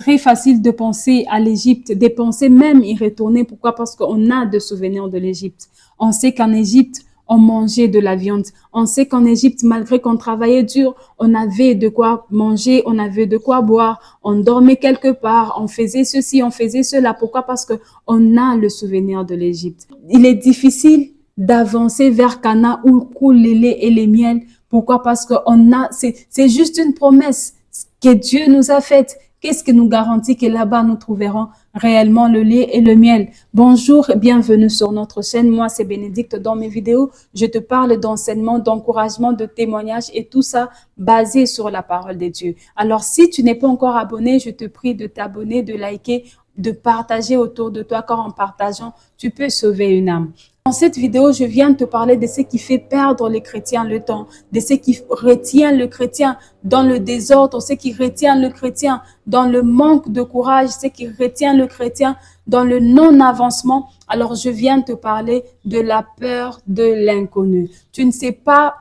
Très facile de penser à l'Égypte, de penser même y retourner. Pourquoi? Parce qu'on a de souvenirs de l'Égypte. On sait qu'en Égypte, on mangeait de la viande. On sait qu'en Égypte, malgré qu'on travaillait dur, on avait de quoi manger, on avait de quoi boire, on dormait quelque part, on faisait ceci, on faisait cela. Pourquoi? Parce que on a le souvenir de l'Égypte. Il est difficile d'avancer vers Cana où coulent les laits et les miels. Pourquoi? Parce que c'est juste une promesse que Dieu nous a faite. Qu'est-ce qui nous garantit que là-bas nous trouverons réellement le lait et le miel? Bonjour et bienvenue sur notre chaîne. Moi, c'est Bénédicte. Dans mes vidéos, je te parle d'enseignement, d'encouragement, de témoignages et tout ça basé sur la parole de Dieu. Alors, si tu n'es pas encore abonné, je te prie de t'abonner, de liker, de partager autour de toi, car en partageant, tu peux sauver une âme. Dans cette vidéo, je viens de te parler de ce qui fait perdre les chrétiens le temps, de ce qui retient le chrétien dans le désordre, ce qui retient le chrétien dans le manque de courage, ce qui retient le chrétien dans le non-avancement. Alors, je viens de te parler de la peur de l'inconnu. Tu ne sais pas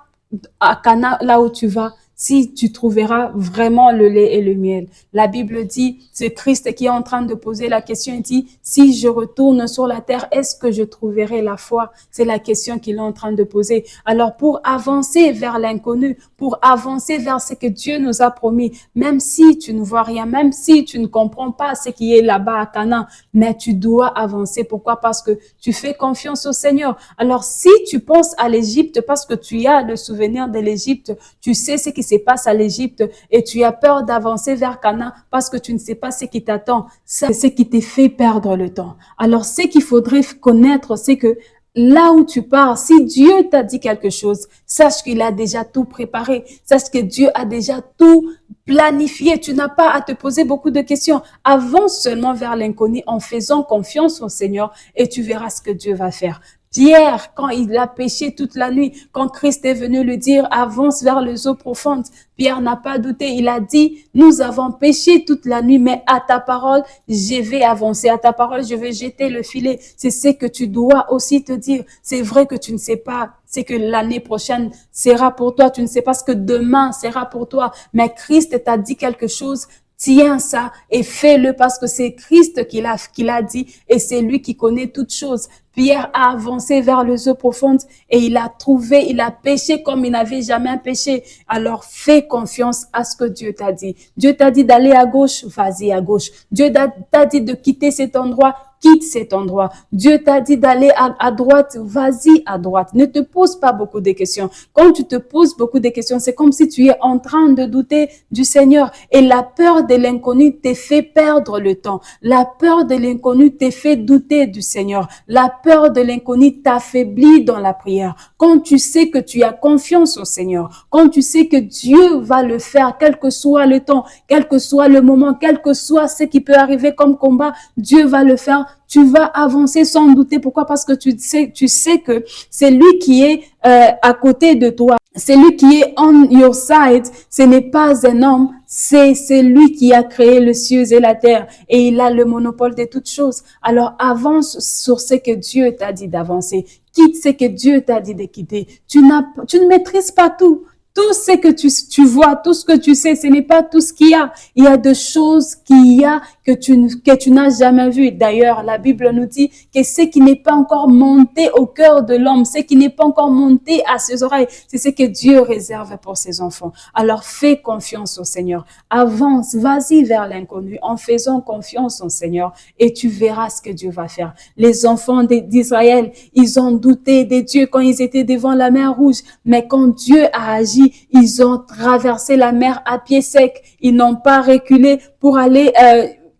à Cana, là où tu vas, si tu trouveras vraiment le lait et le miel. La Bible dit, c'est Christ qui est en train de poser la question, il dit, si je retourne sur la terre, est-ce que je trouverai la foi? C'est la question qu'il est en train de poser. Alors, pour avancer vers l'inconnu, pour avancer vers ce que Dieu nous a promis, même si tu ne vois rien, même si tu ne comprends pas ce qui est là-bas à Canaan, mais tu dois avancer. Pourquoi? Parce que tu fais confiance au Seigneur. Alors, si tu penses à l'Égypte, parce que tu as le souvenir de l'Égypte, tu sais ce qui se passe à l'Égypte et tu as peur d'avancer vers Canaan parce que tu ne sais pas ce qui t'attend. C'est ce qui te fait perdre le temps. Alors, ce qu'il faudrait connaître, c'est que là où tu pars, si Dieu t'a dit quelque chose, sache qu'il a déjà tout préparé. Sache que Dieu a déjà tout planifié. Tu n'as pas à te poser beaucoup de questions. Avance seulement vers l'inconnu en faisant confiance au Seigneur et tu verras ce que Dieu va faire. Pierre, quand il a péché toute la nuit, quand Christ est venu lui dire, avance vers les eaux profondes, Pierre n'a pas douté. Il a dit, nous avons péché toute la nuit, mais à ta parole, je vais avancer. À ta parole, je vais jeter le filet. C'est ce que tu dois aussi te dire. C'est vrai que tu ne sais pas ce que l'année prochaine sera pour toi. Tu ne sais pas ce que demain sera pour toi. Mais Christ t'a dit quelque chose. Tiens ça et fais-le parce que c'est Christ qui l'a dit et c'est lui qui connaît toutes choses. Pierre a avancé vers les eaux profondes et il a péché comme il n'avait jamais péché. Alors fais confiance à ce que Dieu t'a dit. Dieu t'a dit d'aller à gauche, vas-y à gauche. Dieu t'a dit de quitter cet endroit, quitte cet endroit. Dieu t'a dit d'aller à droite, vas-y à droite. Ne te pose pas beaucoup de questions. Quand tu te poses beaucoup de questions, c'est comme si tu es en train de douter du Seigneur. Et la peur de l'inconnu te fait perdre le temps. La peur de l'inconnu te fait douter du Seigneur. La peur de l'inconnu t'affaiblit dans la prière. Quand tu sais que tu as confiance au Seigneur, quand tu sais que Dieu va le faire, quel que soit le temps, quel que soit le moment, quel que soit ce qui peut arriver comme combat, Dieu va le faire. Tu vas avancer sans douter. Pourquoi? Parce que tu sais que c'est lui qui est à côté de toi. C'est lui qui est on your side. Ce n'est pas un homme. C'est lui qui a créé les cieux et la terre. Et il a le monopole de toutes choses. Alors avance sur ce que Dieu t'a dit d'avancer. Quitte ce que Dieu t'a dit de quitter. Tu ne maîtrises pas tout. Tout ce que tu vois, tout ce que tu sais, ce n'est pas tout ce qu'il y a. Il y a des choses que tu n'as jamais vues. D'ailleurs, la Bible nous dit que ce qui n'est pas encore monté au cœur de l'homme, ce qui n'est pas encore monté à ses oreilles, c'est ce que Dieu réserve pour ses enfants. Alors, fais confiance au Seigneur. Avance, vas-y vers l'inconnu en faisant confiance au Seigneur et tu verras ce que Dieu va faire. Les enfants d'Israël, ils ont douté de Dieu quand ils étaient devant la mer Rouge, mais quand Dieu a agi, ils ont traversé la mer à pied sec. Ils n'ont pas reculé pour aller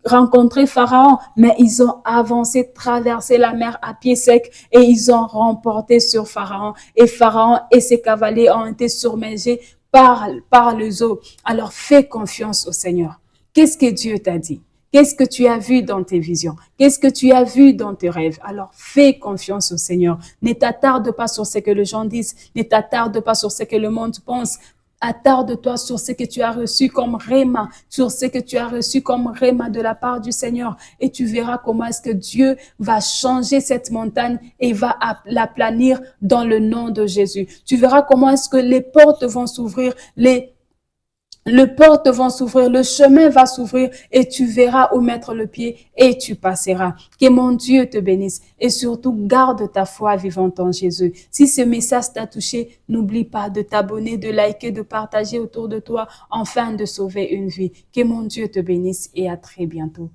rencontrer Pharaon, mais ils ont avancé, traversé la mer à pied sec et ils ont remporté sur Pharaon. Et Pharaon et ses cavaliers ont été submergés par les eaux. Alors fais confiance au Seigneur. Qu'est-ce que Dieu t'a dit? Qu'est-ce que tu as vu dans tes visions? Qu'est-ce que tu as vu dans tes rêves? Alors, fais confiance au Seigneur. Ne t'attarde pas sur ce que les gens disent. Ne t'attarde pas sur ce que le monde pense. Attarde-toi sur ce que tu as reçu comme réma, sur ce que tu as reçu comme réma de la part du Seigneur. Et tu verras comment est-ce que Dieu va changer cette montagne et va l'aplanir dans le nom de Jésus. Tu verras comment est-ce que les portes vont s'ouvrir, Les portes vont s'ouvrir, le chemin va s'ouvrir et tu verras où mettre le pied et tu passeras. Que mon Dieu te bénisse et surtout garde ta foi vivante en Jésus. Si ce message t'a touché, n'oublie pas de t'abonner, de liker, de partager autour de toi afin de sauver une vie. Que mon Dieu te bénisse et à très bientôt.